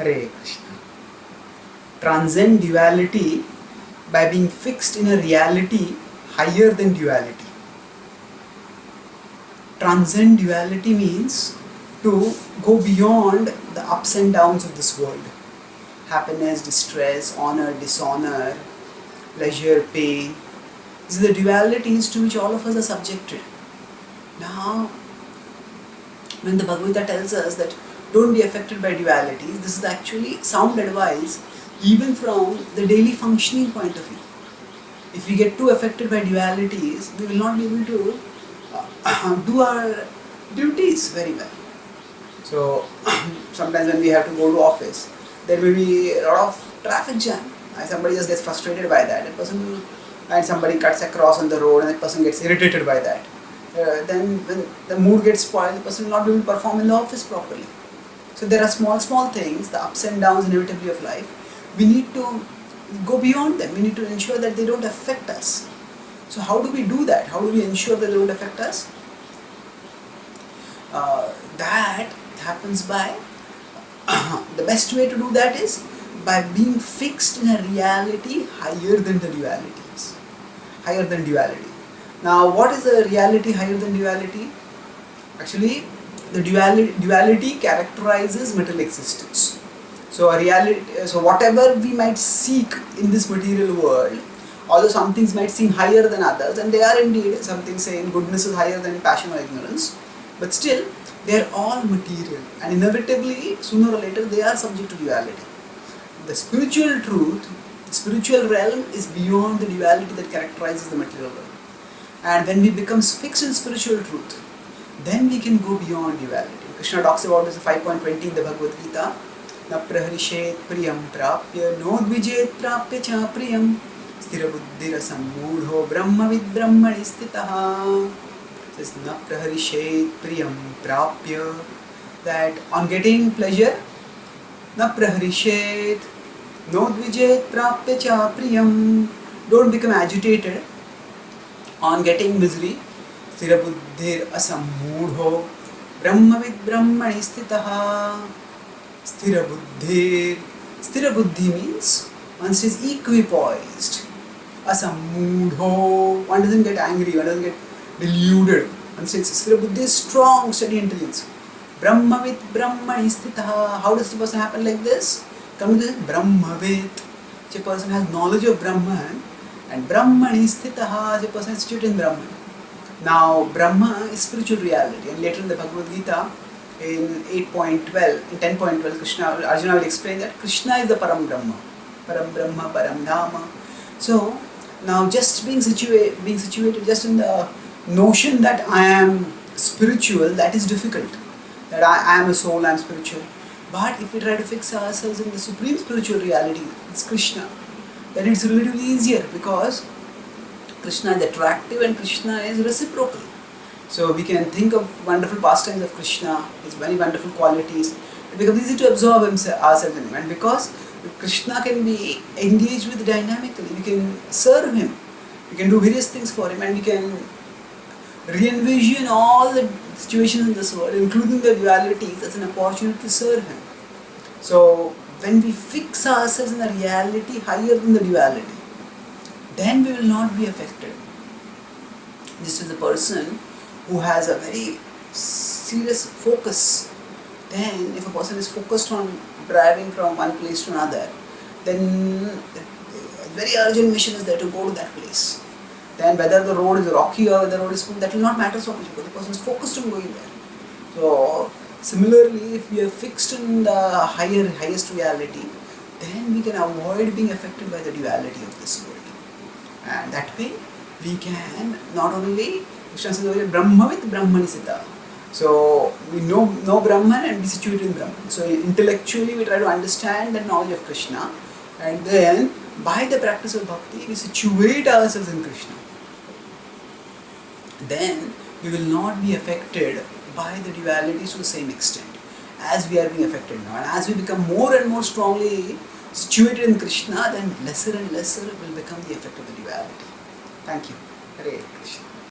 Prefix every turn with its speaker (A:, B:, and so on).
A: Hare Krishna. Transcend duality by being fixed in a reality higher than duality. Transcend duality means to go beyond the ups and downs of this world. Happiness, distress, honor, dishonor, pleasure, pain. These are the dualities to which all of us are subjected. Now, when the Bhagavad tells us that don't be affected by dualities, this is actually sound advice even from the daily functioning point of view. If we get too affected by dualities, we will not be able to do our duties very well. So, sometimes when we have to go to office, there may be a lot of traffic jam. And somebody just gets frustrated by that. And somebody cuts across on the road and the person gets irritated by that. Then when the mood gets spoiled, the person will not be able to perform in the office properly. So there are small things, the ups and downs inevitably of life. We need to go beyond them. We need to ensure that they don't affect us. So how do we do that? How do we ensure that they don't affect us? That happens by, the best way to do that is by being fixed in a reality higher than the dualities. Higher than duality. Now what is a reality higher than duality? Actually, the duality characterizes material existence. So whatever we might seek in this material world, although some things might seem higher than others, and they are indeed, some things saying goodness is higher than passion or ignorance, but still they are all material, and inevitably sooner or later they are subject to duality. The spiritual truth, the spiritual realm is beyond the duality that characterizes the material world. And when we become fixed in spiritual truth, then we can go beyond duality. Krishna talks about this in 5.20 in the Bhagavad Gita. Na praharishet priyam prapya nodvijet prapya cha priyam sthira buddhira sammudho brahmavid brahmani stitaha. Says na praharishet priyam prapya, that on getting pleasure, na praharishet nodvijet prapya cha priyam, don't become agitated on getting misery. Sthira buddhir asammudho brahmavid brahmani stitaha. Sthira buddhi means one stays equipoised. Asammudho, one doesn't get angry, one doesn't get deluded. One stays, sthira buddhi is strong, steady intelligence. Brahmavid brahmani stitaha. How does the person happen like this? Come to this, Brahmavid. A person has knowledge of Brahman, and Brahmani stitaha, a person is situated in Brahman. Now, Brahma is spiritual reality, and later in the Bhagavad Gita, in 8.12, in 10.12, Arjuna will explain that Krishna is the Param Brahma, Param Dhamma. So, now just being situated just in the notion that I am spiritual, that is difficult. That I am a soul, I am spiritual. But if we try to fix ourselves in the supreme spiritual reality, it's Krishna, then it's relatively easier, because Krishna is attractive and Krishna is reciprocal. So we can think of wonderful pastimes of Krishna, his very wonderful qualities. It becomes easy to absorb ourselves in him. And because Krishna can be engaged with dynamically, we can serve him, we can do various things for him, and we can re-envision all the situations in this world, including the dualities, as an opportunity to serve him. So when we fix ourselves in a reality higher than the duality, then we will not be affected. This is a person who has a very serious focus. Then if a person is focused on driving from one place to another, then a very urgent mission is there to go to that place. Then whether the road is rocky or whether the road is smooth, that will not matter so much, because the person is focused on going there. So similarly, if we are fixed in the highest reality, then we can avoid being affected by the duality of this world. And that way we can not only, Krishna says, Brahmavid Brahmani Sita. So we know Brahman and be situated in Brahman. So intellectually we try to understand the knowledge of Krishna, and then by the practice of bhakti we situate ourselves in Krishna. Then we will not be affected by the dualities to the same extent as we are being affected now. And as we become more and more strongly situated in Krishna, then lesser and lesser will become the effect of the duality. Thank you. Hare Krishna.